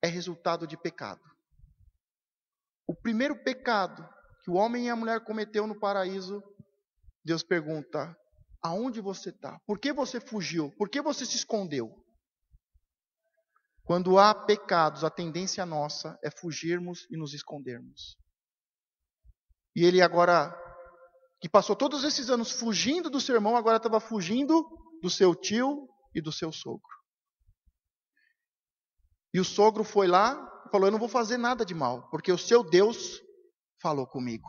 é resultado de pecado. O primeiro pecado que o homem e a mulher cometeu no paraíso, Deus pergunta, aonde você está? Por que você fugiu? Por que você se escondeu? Quando há pecados, a tendência nossa é fugirmos e nos escondermos. E ele agora, que passou todos esses anos fugindo do seu irmão, agora estava fugindo do seu tio e do seu sogro. E o sogro foi lá e falou, eu não vou fazer nada de mal, porque o seu Deus falou comigo.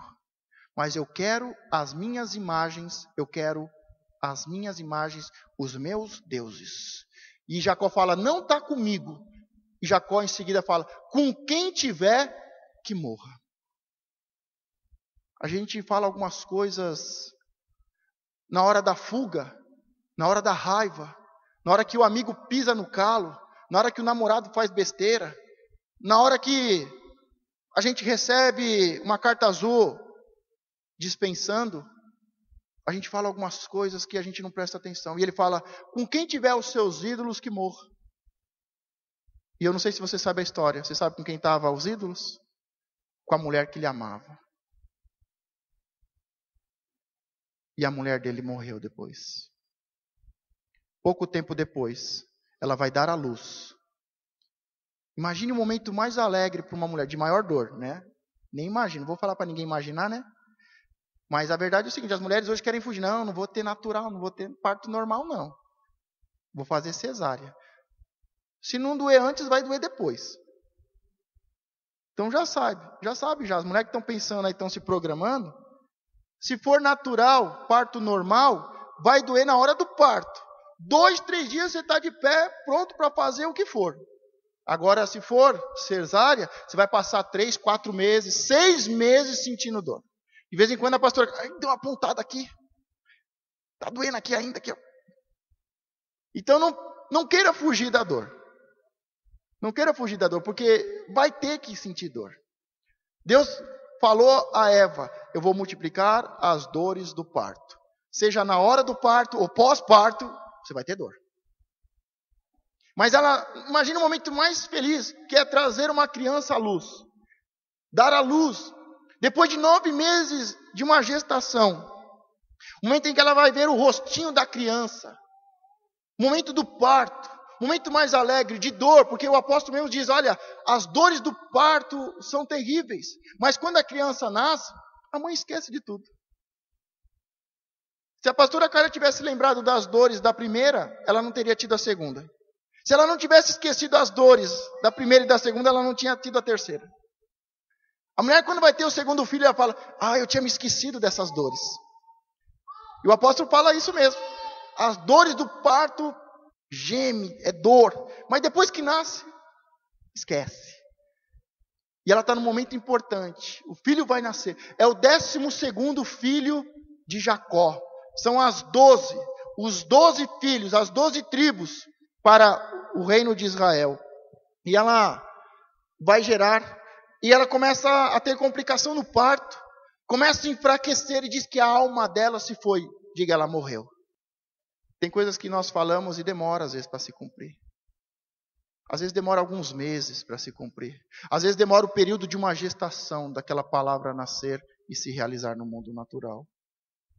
Mas eu quero as minhas imagens, os meus deuses. E Jacó fala, não está comigo. E Jacó em seguida fala, com quem tiver que morra. A gente fala algumas coisas na hora da fuga, na hora da raiva, na hora que o amigo pisa no calo, na hora que o namorado faz besteira, na hora que a gente recebe uma carta azul dispensando, a gente fala algumas coisas que a gente não presta atenção. E ele fala, com quem tiver os seus ídolos que morra. E eu não sei se você sabe a história. Você sabe com quem estavam os ídolos? Com a mulher que ele amava. E a mulher dele morreu depois. Pouco tempo depois, ela vai dar à luz. Imagine o momento mais alegre para uma mulher, de maior dor, né? Nem imagino, não vou falar para ninguém imaginar, né? Mas a verdade é o seguinte, as mulheres hoje querem fugir. Não vou ter natural, não vou ter parto normal, não. Vou fazer cesárea. Se não doer antes, vai doer depois. Então já sabe. As mulheres que estão pensando aí, estão se programando. Se for natural, parto normal, vai doer na hora do parto. 2, 3 dias você está de pé, pronto para fazer o que for. Agora, se for cesárea, você vai passar 3, 4 meses, 6 meses sentindo dor. De vez em quando a pastora, deu uma pontada aqui. Está doendo aqui ainda. Aqui, ó. Então não queira fugir da dor. Não queira fugir da dor, porque vai ter que sentir dor. Deus falou a Eva, eu vou multiplicar as dores do parto. Seja na hora do parto ou pós-parto, você vai ter dor. Mas ela, imagina o momento mais feliz, que é trazer uma criança à luz. Dar à luz. Depois de 9 meses de uma gestação. O momento em que ela vai ver o rostinho da criança. O momento do parto. O momento mais alegre, de dor, porque o apóstolo mesmo diz, olha, as dores do parto são terríveis. Mas quando a criança nasce, a mãe esquece de tudo. Se a pastora Carla tivesse lembrado das dores da primeira, ela não teria tido a segunda. Se ela não tivesse esquecido as dores da primeira e da segunda, ela não tinha tido a terceira. A mulher, quando vai ter o segundo filho, ela fala, eu tinha me esquecido dessas dores. E o apóstolo fala isso mesmo. As dores do parto geme, é dor. Mas depois que nasce, esquece. E ela está num momento importante. O filho vai nascer. É o 12º filho de Jacó. São os 12 filhos, as 12 tribos para o reino de Israel. E ela vai gerar. E ela começa a ter complicação no parto. Começa a enfraquecer e diz que a alma dela se foi. Diga, ela morreu. Tem coisas que nós falamos e demora às vezes para se cumprir. Às vezes demora alguns meses para se cumprir. Às vezes demora o período de uma gestação daquela palavra nascer e se realizar no mundo natural.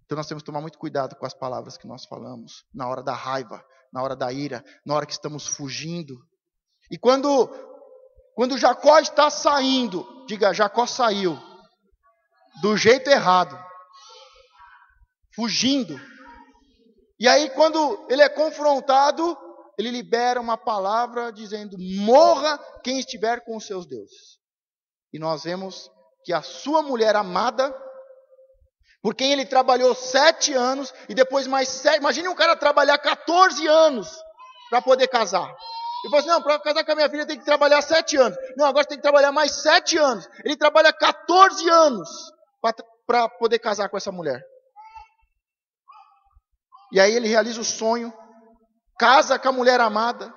Então nós temos que tomar muito cuidado com as palavras que nós falamos. Na hora da raiva, na hora da ira, na hora que estamos fugindo. E quando Jacó está saindo, diga, Jacó saiu do jeito errado. Fugindo. E aí quando ele é confrontado, ele libera uma palavra dizendo, morra quem estiver com os seus deuses. E nós vemos que a sua mulher amada, por quem ele trabalhou 7 anos, e depois mais 7, imagine um cara trabalhar 14 anos para poder casar. Ele falou assim, não, para casar com a minha filha tem que trabalhar 7 anos. Não, agora tem que trabalhar mais 7 anos. Ele trabalha 14 anos para poder casar com essa mulher. E aí ele realiza o sonho, casa com a mulher amada,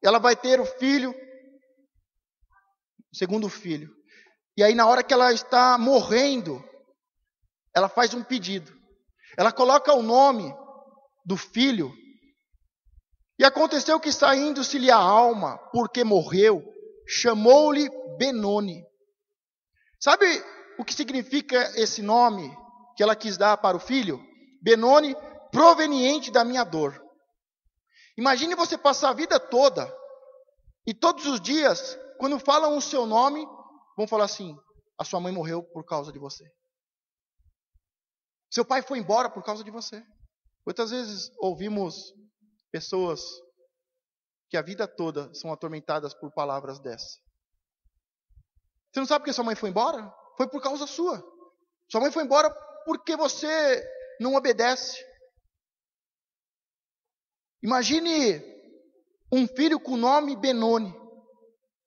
ela vai ter o filho, o segundo filho. E aí na hora que ela está morrendo, ela faz um pedido. Ela coloca o nome do filho. E aconteceu que saindo-se-lhe a alma, porque morreu, chamou-lhe Benoni. Sabe o que significa esse nome que ela quis dar para o filho? Benoni, proveniente da minha dor. Imagine você passar a vida toda e todos os dias, quando falam o seu nome, vão falar assim, a sua mãe morreu por causa de você. Seu pai foi embora por causa de você. Quantas vezes ouvimos pessoas que a vida toda são atormentadas por palavras dessas? Você não sabe por que sua mãe foi embora? Foi por causa sua. Sua mãe foi embora porque você não obedece. Imagine um filho com o nome Benoni.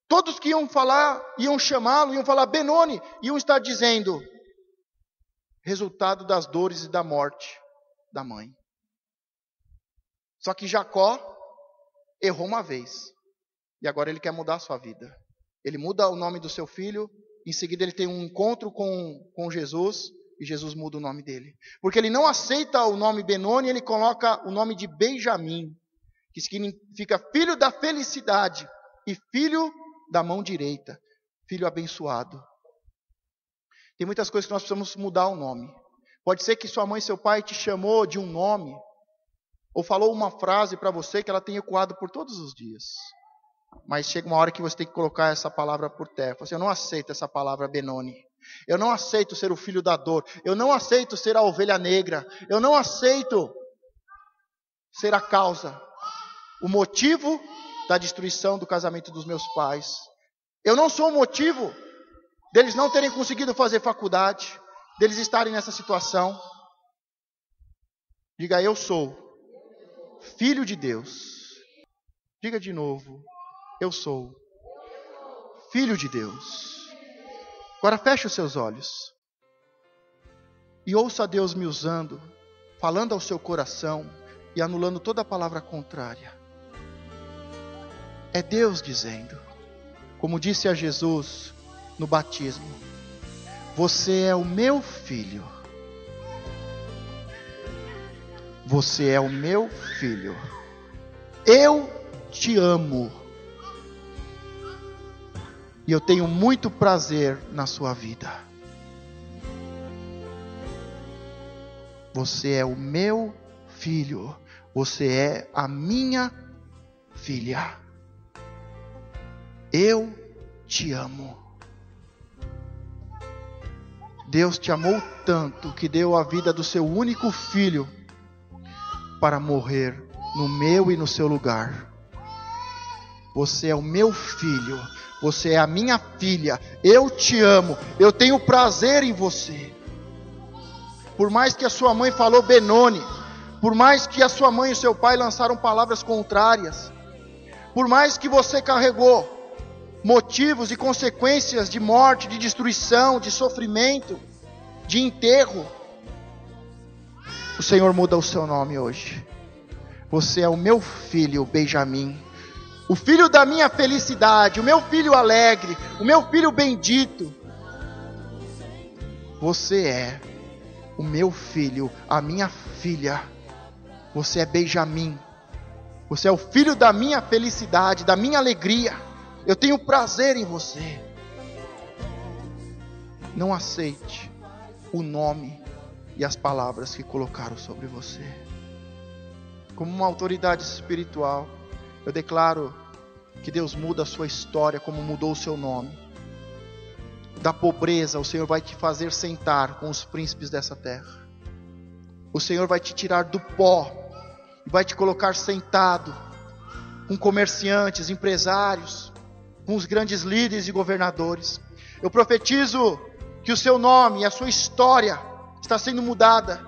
Todos que iam falar, iam chamá-lo, iam falar Benoni, iam estar dizendo resultado das dores e da morte da mãe. Só que Jacó errou uma vez. E agora ele quer mudar a sua vida. Ele muda o nome do seu filho. Em seguida ele tem um encontro com Jesus. E Jesus muda o nome dele. Porque ele não aceita o nome Benoni, ele coloca o nome de Benjamim. Que significa filho da felicidade. e filho da mão direita, filho abençoado. Tem muitas coisas que nós precisamos mudar o nome. Pode ser que sua mãe e seu pai te chamou de um nome, ou falou uma frase para você que ela tem ecoado por todos os dias. Mas chega uma hora que você tem que colocar essa palavra por terra. Você, eu não aceito essa palavra Benoni. Eu não aceito ser o filho da dor. Eu não aceito ser a ovelha negra. Eu não aceito ser a causa, o motivo da destruição do casamento dos meus pais. Eu não sou o motivo deles não terem conseguido fazer faculdade, deles estarem nessa situação. Diga, eu sou filho de Deus. Diga de novo, eu sou filho de Deus. Agora feche os seus olhos e ouça Deus me usando, falando ao seu coração e anulando toda palavra contrária. É Deus dizendo, como disse a Jesus no batismo: você é o meu filho. Você é o meu filho. Eu te amo. E eu tenho muito prazer na sua vida. Você é o meu filho. Você é a minha filha. Eu te amo. Deus te amou tanto que deu a vida do seu único filho para morrer no meu e no seu lugar. Você é o meu filho. Você é a minha filha. Eu te amo. Eu tenho prazer em você. Por mais que a sua mãe falou Benoni, por mais que a sua mãe e o seu pai lançaram palavras contrárias, por mais que você carregou motivos e consequências de morte, de destruição, de sofrimento, de enterro, o Senhor muda o seu nome hoje. Você é o meu filho, Benjamim, o filho da minha felicidade, o meu filho alegre, o meu filho bendito. Você é o meu filho, a minha filha. Você é Benjamim. Você é o filho da minha felicidade, da minha alegria. Eu tenho prazer em você. Não aceite o nome e as palavras que colocaram sobre você. Como uma autoridade espiritual, eu declaro que Deus muda a sua história como mudou o seu nome. Da pobreza, o Senhor vai te fazer sentar com os príncipes dessa terra. O Senhor vai te tirar do pó e vai te colocar sentado com comerciantes, empresários, com os grandes líderes e governadores. Eu profetizo que o seu nome e a sua história está sendo mudada,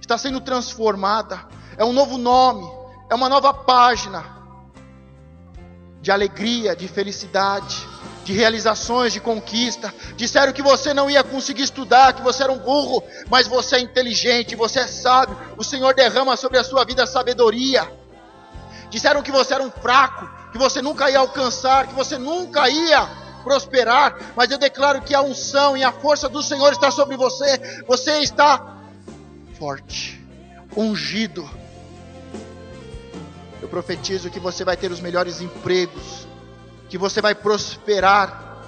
está sendo transformada. É um novo nome, é uma nova página de alegria, de felicidade, de realizações, de conquista. Disseram que você não ia conseguir estudar, que você era um burro, mas você é inteligente, você é sábio. O Senhor derrama sobre a sua vida sabedoria. Disseram que você era um fraco, que você nunca ia alcançar, que você nunca ia prosperar, mas eu declaro que a unção e a força do Senhor está sobre você. Você está forte, ungido. Eu profetizo que você vai ter os melhores empregos, que você vai prosperar.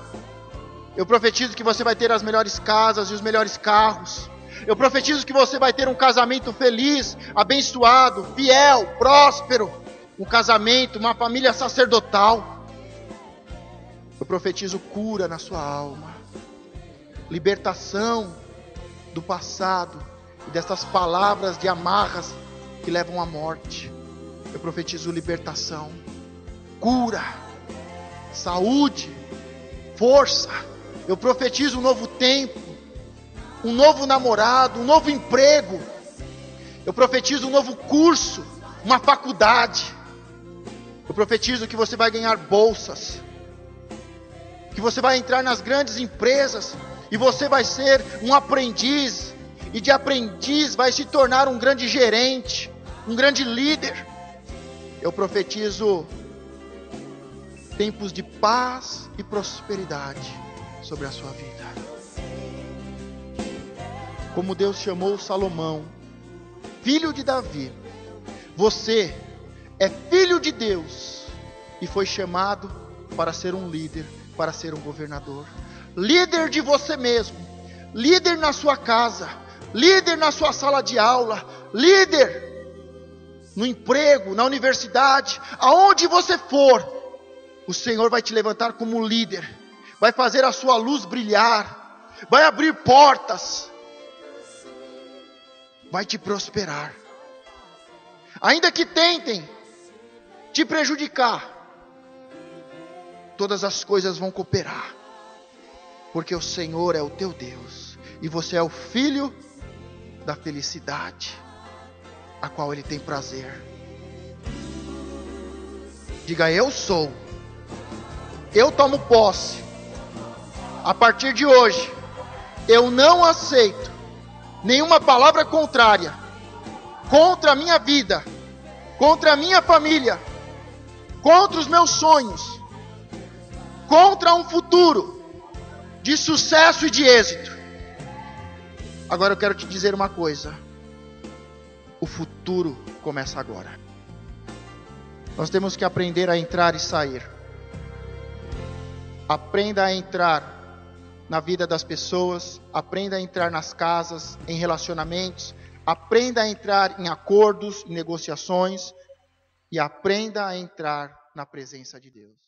Eu profetizo que você vai ter as melhores casas e os melhores carros. Eu profetizo que você vai ter um casamento feliz, abençoado, fiel, próspero. Um casamento, uma família sacerdotal. Eu profetizo cura na sua alma, libertação do passado e dessas palavras de amarras que levam à morte. Eu profetizo libertação, cura, saúde, força. Eu profetizo um novo tempo, um novo namorado, um novo emprego. Eu profetizo um novo curso, uma faculdade. Eu profetizo que você vai ganhar bolsas, que você vai entrar nas grandes empresas e você vai ser um aprendiz, e de aprendiz vai se tornar um grande gerente, um grande líder. Eu profetizo tempos de paz e prosperidade sobre a sua vida. Como Deus chamou Salomão, filho de Davi, você é filho de Deus e foi chamado para ser um líder, para ser um governador. Líder de você mesmo, líder na sua casa, líder na sua sala de aula, líder no emprego, na universidade, aonde você for, o Senhor vai te levantar como líder, vai fazer a sua luz brilhar, vai abrir portas, vai te prosperar. Ainda que tentem te prejudicar, todas as coisas vão cooperar, porque o Senhor é o teu Deus, e você é o filho da felicidade, a qual Ele tem prazer. Diga: eu sou, eu tomo posse, a partir de hoje, eu não aceito nenhuma palavra contrária, contra a minha vida, contra a minha família, contra os meus sonhos, contra um futuro de sucesso e de êxito. Agora eu quero te dizer uma coisa: o futuro começa agora. Nós temos que aprender a entrar e sair. Aprenda a entrar na vida das pessoas, aprenda a entrar nas casas, em relacionamentos, aprenda a entrar em acordos, em negociações, e aprenda a entrar na presença de Deus.